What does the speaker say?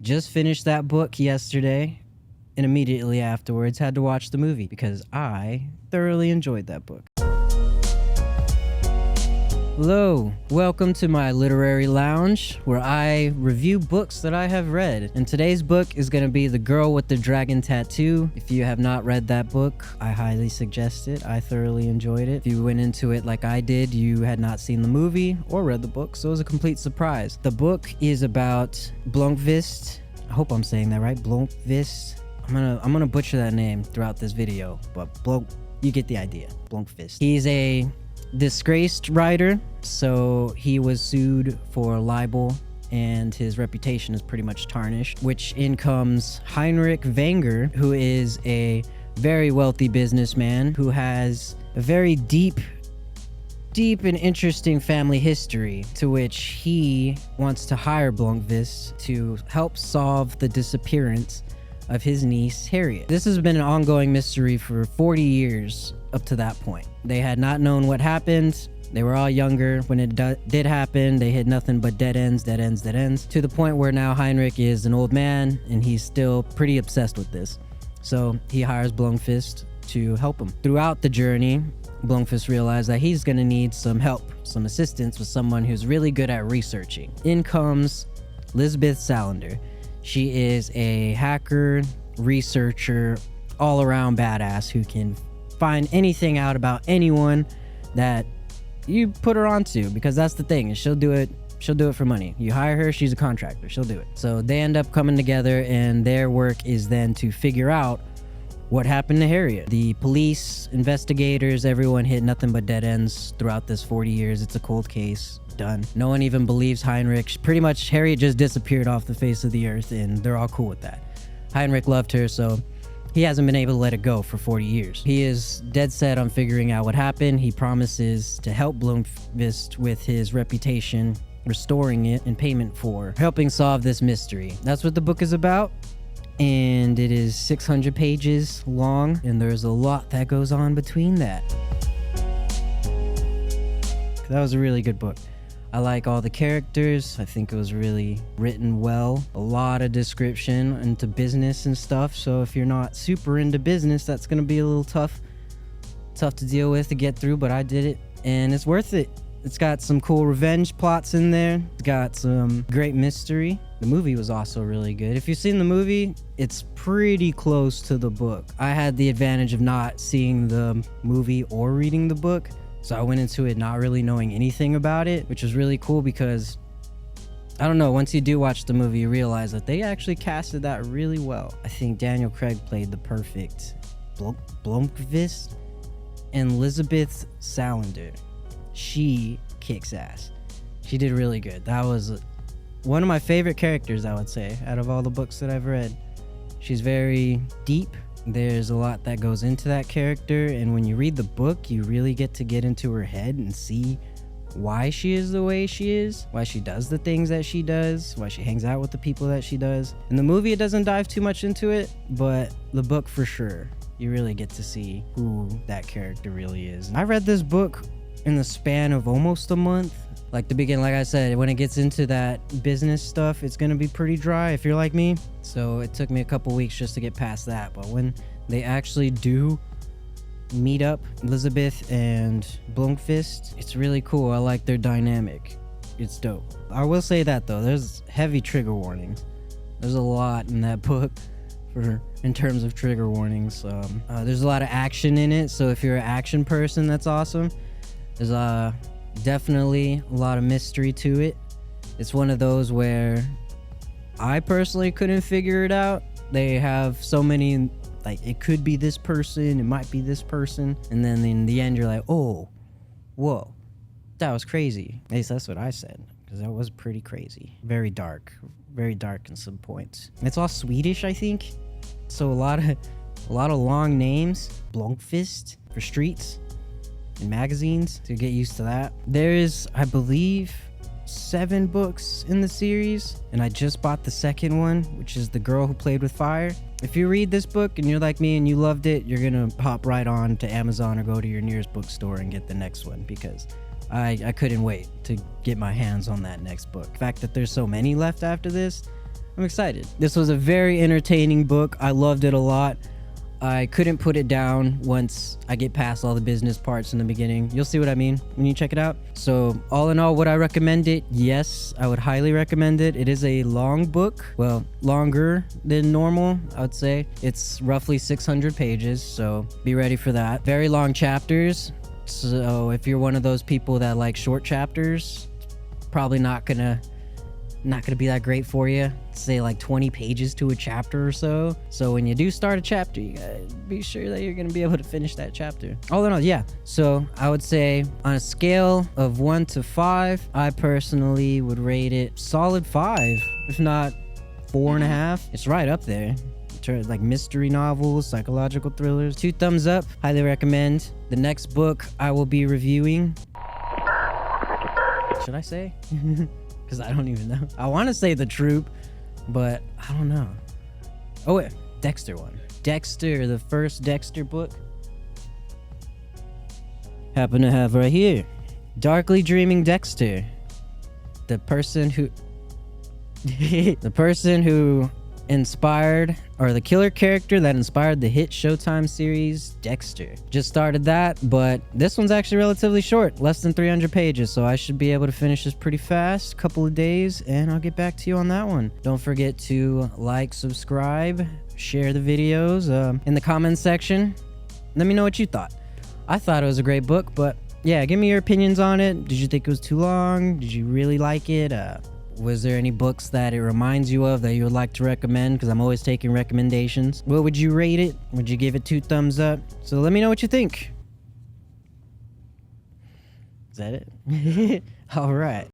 Just finished that book yesterday, and immediately afterwards had to watch the movie because I thoroughly enjoyed that book. Hello, welcome to my literary lounge where I review books that I have read. And today's book is going to be The Girl with the Dragon Tattoo. If you have not read that book, I highly suggest it. I thoroughly enjoyed it. If you went into it like I did, you had not seen the movie or read the book, so it was a complete surprise. The book is about Blomkvist. I hope I'm saying that right. Blomkvist. I'm gonna butcher that name throughout this video, but you get the idea. Blomkvist. He's a disgraced writer, so he was sued for libel and his reputation is pretty much tarnished, which in comes Heinrich Wenger, who is a very wealthy businessman who has a very deep and interesting family history, to which he wants to hire Blomkvist to help solve the disappearance of his niece Harriet. This has been an ongoing mystery for 40 years up to that point. They had not known what happened. They were all younger when it did happen. They had nothing but dead ends, to the point where now Heinrich is an old man and he's still pretty obsessed with this. So he hires Blomkvist to help him. Throughout the journey, Blomkvist realized that he's gonna need some help, some assistance with someone who's really good at researching. In comes Lisbeth Salander. She is a hacker, researcher, all-around badass who can find anything out about anyone that you put her onto, because that's the thing, is she'll do it for money. You hire her, she's a contractor, she'll do it. So they end up coming together and their work is then to figure out what happened to Harriet. The police, investigators, everyone hit nothing but dead ends throughout this 40 years. It's a cold case. Done. No one even believes Heinrich. Pretty much Harriet just disappeared off the face of the earth and they're all cool with that. Heinrich loved her, so he hasn't been able to let it go for 40 years. He is dead set on figuring out what happened. He promises to help Blomkvist with his reputation, restoring it in payment for helping solve this mystery. That's what the book is about. And it is 600 pages long, and there's a lot that goes on between that. That was a really good book. I like all the characters. I think it was really written well. A lot of description into business and stuff. So if you're not super into business, that's gonna be a little tough to deal with, to get through, but I did it and it's worth it. It's got some cool revenge plots in there. It's got some great mystery. The movie was also really good. If you've seen the movie, it's pretty close to the book. I had the advantage of not seeing the movie or reading the book. So I went into it not really knowing anything about it, which was really cool because, I don't know, once you do watch the movie, you realize that they actually casted that really well. I think Daniel Craig played the perfect Blomkvist, and Elizabeth Salander. She kicks ass. She did really good. That was one of my favorite characters, I would say, out of all the books that I've read. She's very deep. There's a lot that goes into that character, and when you read the book, you really get to get into her head and see why she is the way she is, why she does the things that she does, why she hangs out with the people that she does. In the movie, it doesn't dive too much into it, but the book for sure, you really get to see who that character really is. I read this book in the span of almost a month. Like the beginning, like I said, when it gets into that business stuff, it's gonna be pretty dry if you're like me. So it took me a couple weeks just to get past that. But when they actually do meet up, Elizabeth and Blomkvist, it's really cool. I like their dynamic. It's dope. I will say that though, there's heavy trigger warnings. There's a lot in that book in terms of trigger warnings. There's a lot of action in it. So if you're an action person, that's awesome. There's definitely a lot of mystery to it. It's one of those where I personally couldn't figure it out. They have so many, like, it could be this person, it might be this person, and then in the end you're like, oh, whoa, that was crazy. At least that's what I said, because that was pretty crazy. Very dark in some points. It's all Swedish, I think, so a lot of long names. Blomkvist for streets and magazines, to get used to that. There's, I believe, 7 books in the series, and I just bought the second one, which is The Girl Who Played with Fire. If you read this book and you're like me and you loved it, you're gonna hop right on to Amazon or go to your nearest bookstore and get the next one, because I couldn't wait to get my hands on that next book. The fact that there's so many left after this, I'm excited. This was a very entertaining book. I loved it a lot. I couldn't put it down once I get past all the business parts in the beginning. You'll see what I mean when you check it out. So all in all, would I recommend it? Yes, I would highly recommend it. It is a long book. Well, longer than normal, I would say. It's roughly 600 pages, so be ready for that. Very long chapters. So if you're one of those people that like short chapters, probably not gonna be that great for you. Say like 20 pages to a chapter or so. So when you do start a chapter, you gotta be sure that you're gonna be able to finish that chapter. All in all, yeah. So I would say on a scale of 1 to 5, I personally would rate it solid 5, if not 4.5. It's right up there. Like mystery novels, psychological thrillers. 2 thumbs up. Highly recommend. The next book I will be reviewing. Should I say? Because I don't even know. I want to say The Troop, but I don't know. Oh wait, Dexter one. Dexter, the first Dexter book. Happen to have right here. Darkly Dreaming Dexter. The person who inspired, or the killer character that inspired the hit Showtime series Dexter. Just started that, but this one's actually relatively short, less than 300 pages, so I should be able to finish this pretty fast, couple of days, and I'll get back to you on that one. Don't forget to like, subscribe, share the videos in the comments section. Let me know what you thought. I thought it was a great book, but yeah, give me your opinions on it. Did you think it was too long? Did you really like it? Was there any books that it reminds you of that you would like to recommend? Because I'm always taking recommendations. What would you rate it? Would you give it 2 thumbs up? So let me know what you think. Is that it? All right.